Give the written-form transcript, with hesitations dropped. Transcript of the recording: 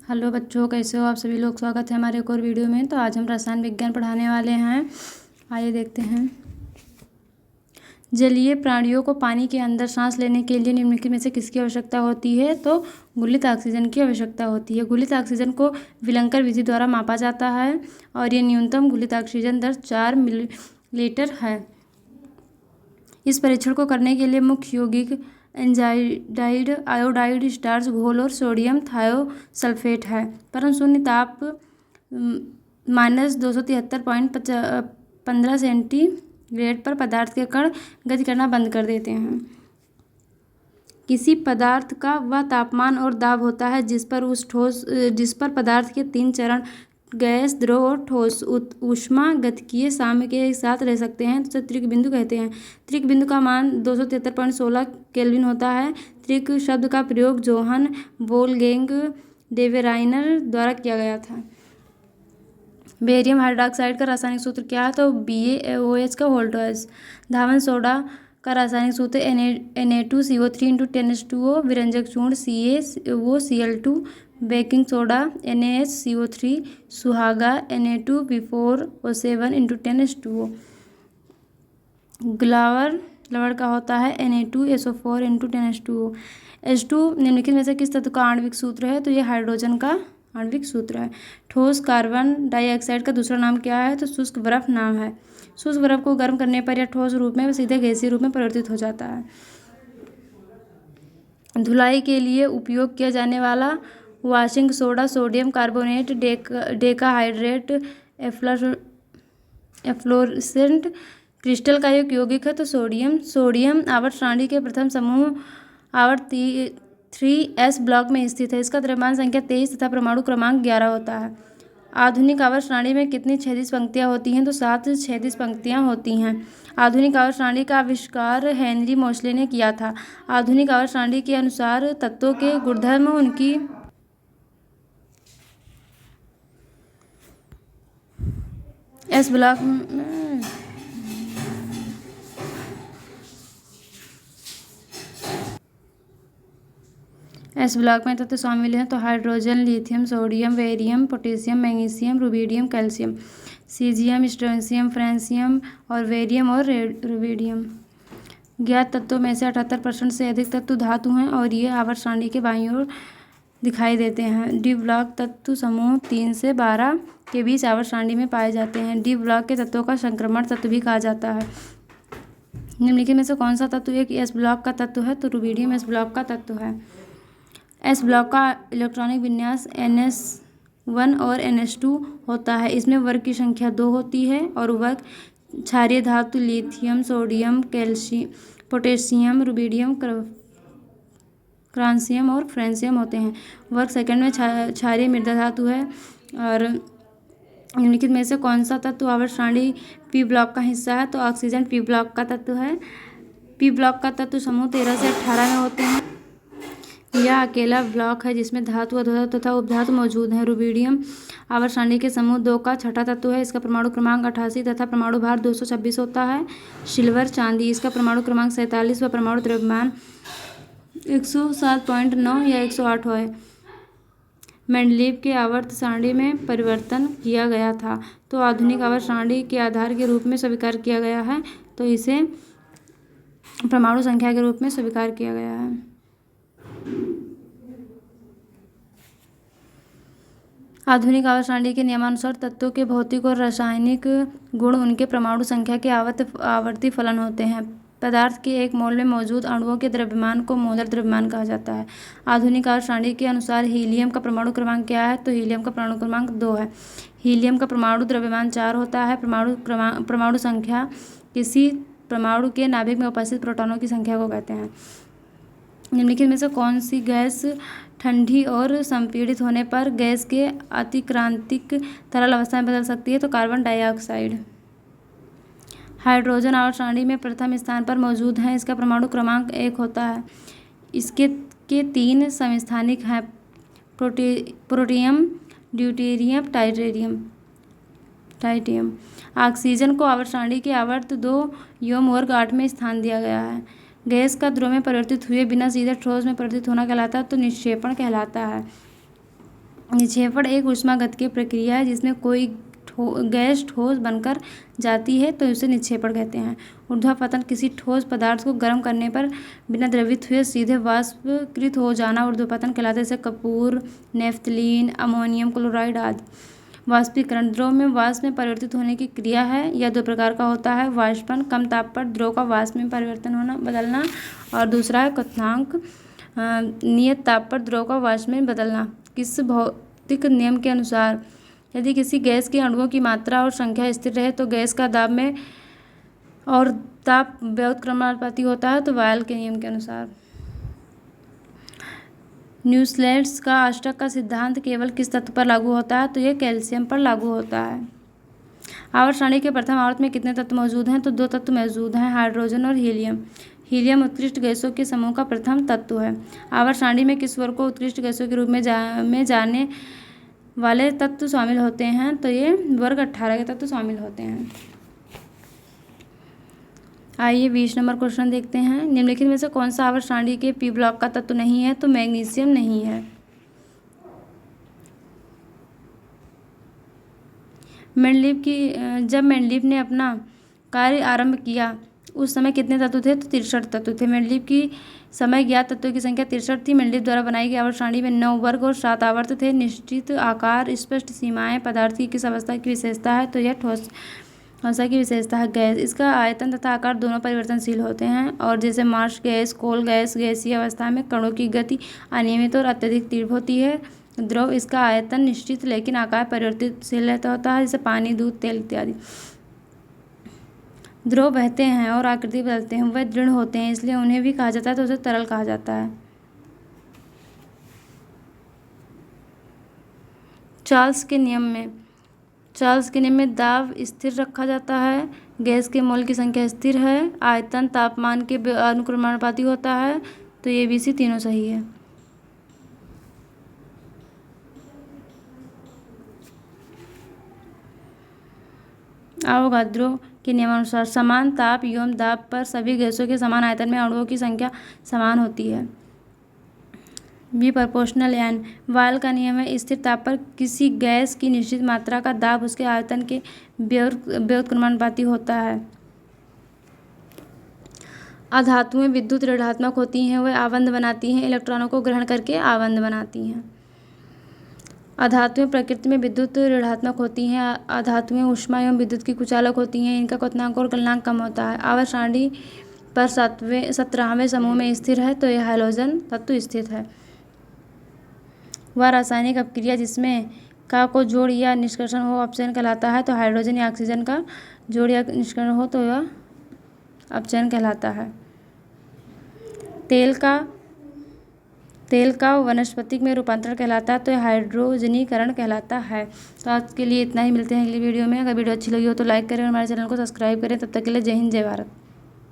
Hello बच्चों, कैसे हो आप सभी लोग। स्वागत है हमारे एक और वीडियो में। तो आज हम रसायन विज्ञान पढ़ाने वाले हैं। आइए देखते हैं। जलीय प्राणियों को पानी के अंदर सांस लेने के लिए निम्नलिखित में से किसकी आवश्यकता होती है। तो घुलित ऑक्सीजन की आवश्यकता होती है। घुलित ऑक्सीजन को विलंकर विधि द्वारा मापा जाता है और ये न्यूनतम घुलित ऑक्सीजन दर 4 मिलीलीटर है। इस परीक्षण को करने के लिए मुख्य यौगिक एंजाइडाइड, आयोडाइड, स्टार्च घोल और सोडियम थायोसल्फेट है। परम शून्य ताप -273.15 सेंटीग्रेड पर पदार्थ के कण गति करना बंद कर देते हैं। किसी पदार्थ का वह तापमान और दाब होता है जिस पर पदार्थ के 3 चरण गैस, द्रव और ठोस ऊष्मा गतिकीय साम्य के साथ रह सकते हैं। तो त्रिक बिंदु कहते हैं। त्रिक बिंदु का मान 273.16 केल्विन होता है। त्रिक शब्द का प्रयोग जोहान वोल्फगैंग डेवेराइनर द्वारा किया गया था। बेरियम हाइड्रॉक्साइड का रासायनिक सूत्र क्या है। तो BaOH का वोल्टेज। धावन सोडा का रासायनिक सूत्र Na2CO3 × 10H2O। विरंजक चूर्ण CaOCl2। Baking soda NaHCO3। सुहागा Na2B4O7 × 10H2O। लवण का होता है Na2SO4 × 10H2O। H2 निम्नलिखित में से किस तत्व का आणविक सूत्र है। तो ये हाइड्रोजन का आणविक सूत्र है। ठोस कार्बन डाइऑक्साइड का दूसरा नाम क्या है। तो शुष्क बर्फ नाम है। शुष्क बर्फ को गर्म करने पर या ठोस रूप में सीधे गैसीय रूप में परिवर्तित हो जाता है। धुलाई के लिए उपयोग किया जाने वाला washing soda sodium carbonate, decahydrate, efflorescent crystal का एक यौगिक है। तो सोडियम आवर्त सारणी के प्रथम समूह आवर्त 3s ब्लॉक में स्थित है। इसका द्रव्यमान संख्या 23 तथा परमाणु क्रमांक 11 होता है। आधुनिक आवर्त सारणी में कितनी क्षैतिज पंक्तियाँ होती हैं। तो 7 क्षैतिज पंक्तियाँ होती हैं। आधुनिक आवर्त सारणी का आविष्कार हेनरी मोसले ने किया था। आधुनिक आवर्त सारणी के अनुसार तत्वों के गुणधर्म उनकी एस ब्लॉक में तत्व शामिल हैं। तो hydrogen, lithium, sodium, barium, potassium, magnesium, rubidium, calcium, caesium, strontium, francium और वेरियम और रुबिडियम। ज्ञात तत्वों में से 78% से अधिक तत्व धातु हैं और ये आवर्त सारणी के बाईं ओर दिखाई देते हैं। डी ब्लॉक तत्व समूह 3 से 12 के बीच आवर्त सारणी में पाए जाते हैं। डी ब्लॉक के तत्वों का संक्रमण तत्व भी कहा जाता है। निम्नलिखित में से कौन सा तत्व एक एस ब्लॉक का तत्व है। तो रुबिडियम एस ब्लॉक का तत्व है। एस ब्लॉक का इलेक्ट्रॉनिक विन्यास NS1 और NS2 होता है। इसमें वर्ग की संख्या 2 होती है और वर्ग क्षारीय धातु lithium, sodium, calcium, potassium, rubidium, francium और फ्रांसियम होते हैं। वर्ग सेकंड में क्षारीय मृदा धातु है। और निम्नलिखित में से कौन सा तत्व आवर्त सारणी पी ब्लॉक का हिस्सा है। तो ऑक्सीजन पी ब्लॉक का तत्व है। पी ब्लॉक का तत्व समूह 13 से 18 में होते हैं। यह अकेला ब्लॉक है जिसमें धातु, अधातु तथा उपधातु मौजूद हैं। रुबिडियम आवर्त सारणी के समूह 2 का छठा तत्व है। इसका परमाणु क्रमांक 88 तथा परमाणु भार 226 होता है। सिल्वर चांदी, इसका परमाणु क्रमांक 47 व परमाणु द्रव्यमान 107.9 या 108 है। मेंडलीव के आवर्त सारणी में परिवर्तन किया गया था। तो आधुनिक आवर्त सारणी के आधार के रूप में स्वीकार किया गया है। तो इसे परमाणु संख्या के रूप में स्वीकार किया गया है। आधुनिक आवर्त सारणी के नियमानुसार तत्वों के भौतिक और रासायनिक गुण उनके परमाणु संख्या के आवर्ती फलन होते हैं। पदार्थ के एक मोल में मौजूद अणुओं के द्रव्यमान को मोलर द्रव्यमान कहा जाता है। आधुनिक आवर्त सारणी के अनुसार हीलियम का परमाणु क्रमांक क्या है। तो हीलियम का परमाणु क्रमांक 2 है। हीलियम का परमाणु द्रव्यमान 4 होता है। परमाणु संख्या किसी परमाणु के नाभिक में उपस्थित प्रोटॉनों की संख्या को कहते हैं। निम्नलिखित में से कौन सी गैस ठंडी और संपीड़ित होने पर गैस के अतिक्रांतिक तरल अवस्था में बदल सकती है। तो कार्बन डाइऑक्साइड। हाइड्रोजन आवर्त सारणी में प्रथम स्थान पर मौजूद है। इसका परमाणु क्रमांक 1 होता है। इसके 3 समस्थानिक हैं, प्रोटियम, ड्यूटेरियम, टाइटेरियम। ऑक्सीजन को आवर्त सारणी के आवर्त 2 एवं वर्ग 8 में स्थान दिया गया है। गैस का द्रव में परिवर्तित हुए बिना सीधे ठोस में परिवर्तित होना कहलाता है। तो निक्षेपण कहलाता है। निक्षेपण एक ऊष्मागतिकीय प्रक्रिया है जिसमें कोई गैस ठोस बनकर जाती है तो उसे निक्षेपण कहते हैं। ऊर्ध्वापतन किसी ठोस पदार्थ को गर्म करने पर बिना द्रवित हुए सीधे वाष्पीकृत हो जाना ऊर्ध्वापतन कहलाता है, जैसे कपूर, नेफ्थलीन, अमोनियम क्लोराइड आदि। वाष्पीकरण द्रव में वाष्प में परिवर्तित होने की क्रिया है। यह दो प्रकार का होता है, वाष्पन कम ताप पर द्रव का वाष्प में परिवर्तन होना बदलना, और दूसरा है क्वथनांक नियत ताप पर द्रव का वाष्प में बदलना। किस भौतिक नियम के अनुसार यदि किसी गैस के अणुओं की मात्रा और संख्या स्थिर रहे तो गैस का दाब में और ताप व्युत्क्रमानुपाती होता है, तो वायल के नियम के अनुसार। न्यूसेल्ट्स का अष्टक का सिद्धांत केवल किस तत्व पर लागू होता है, तो यह कैल्शियम पर लागू होता है। आवर्त सारणी के प्रथम आवर्त में कितने तत्व मौजूद हैं, तो 2 तत्व मौजूद हैं, हाइड्रोजन और हीलियम। हीलियम उत्कृष्ट गैसों के समूह का प्रथम तत्व है। आवर्त सारणी में किस वर्ग को उत्कृष्ट गैसों के रूप में जाने वाले तत्व शामिल होते हैं, तो ये वर्ग 18 के तत्व शामिल होते हैं। आइए 20 नंबर क्वेश्चन देखते हैं। निम्नलिखित में से कौन सा आवर्त सारणी के पी ब्लॉक का तत्व नहीं है, तो मैग्नीशियम नहीं है। जब मेंडलीव ने अपना कार्य आरंभ किया उस समय कितने तत्व थे, तो 63 तत्व थे। मेंडलीव की समय ज्ञात तत्वों की संख्या 63 थी। मेंडलीव द्वारा बनाई गई आवर्त सारणी में 9 वर्ग और 7 आवर्त थे। निश्चित आकार, स्पष्ट सीमाएं, पदार्थ की किस अवस्था की विशेषता है, तो यह ठोस अवस्था की विशेषता है। गैस, इसका आयतन तथा आकार दोनों परिवर्तनशील होते हैं, और जैसे मार्श गैस, कोल गैस, गैसीय अवस्था में कणों की गति अनियमित और अत्यधिक तीव्र होती है। द्रव, इसका आयतन निश्चित लेकिन आकार परिवर्तनशील रहता होता है, जैसे पानी, दूध, तेल इत्यादि। द्रव बहते हैं और आकृति बदलते हैं, वह दृढ़ होते हैं, इसलिए उन्हें भी कहा जाता है, तो उसे तरल कहा जाता है। चार्ल्स के नियम में दाब स्थिर रखा जाता है, गैस के मोल की संख्या स्थिर है, आयतन तापमान के अनुक्रमानुपाती होता है, तो ये भी सी तीनों सही है। अवोगाद्रो के नियमानुसार समान ताप एवं दाब पर सभी गैसों के समान आयतन में अणुओं की संख्या समान होती है। B proportional N. वायल का नियम है, स्थिर ताप पर किसी गैस की निश्चित मात्रा का दाब उसके आयतन के व्युत्क्रमानुपाती होता है। अधातुएं विद्युत ऋणात्मक होती हैं, वह आबंध बनाती हैं, इलेक्ट्रॉनों को ग्रहण करके आबंध बनाती हैं। अधातुएं प्रकृति में विद्युत ऋणात्मक होती हैं। अधातुएं ऊष्मा एवं विद्युत की कुचालक होती हैं, इनका क्वथनांक और गलनांक कम होता है। आवर्त सारणी पर 17वें समूह में स्थिर है, तो यह हाइड्रोजन तत्व स्थित है। वह रासायनिक अपक्रिया जिसमें का को जोड़ या निष्कर्षण हो अपचयन कहलाता है, तो हाइड्रोजन या ऑक्सीजन का जोड़ या निष्कर्षण हो तो यह अपचयन कहलाता है। तेल का वनस्पतिक में रूपांतरण कहलाता है, तो यह हाइड्रोजनीकरण कहलाता है। तो आज के लिए इतना ही, मिलते हैं अगली वीडियो में। अगर वीडियो अच्छी लगी हो तो लाइक करें और हमारे चैनल को सब्सक्राइब करें। तब तक के लिए जय हिंद, जय भारत।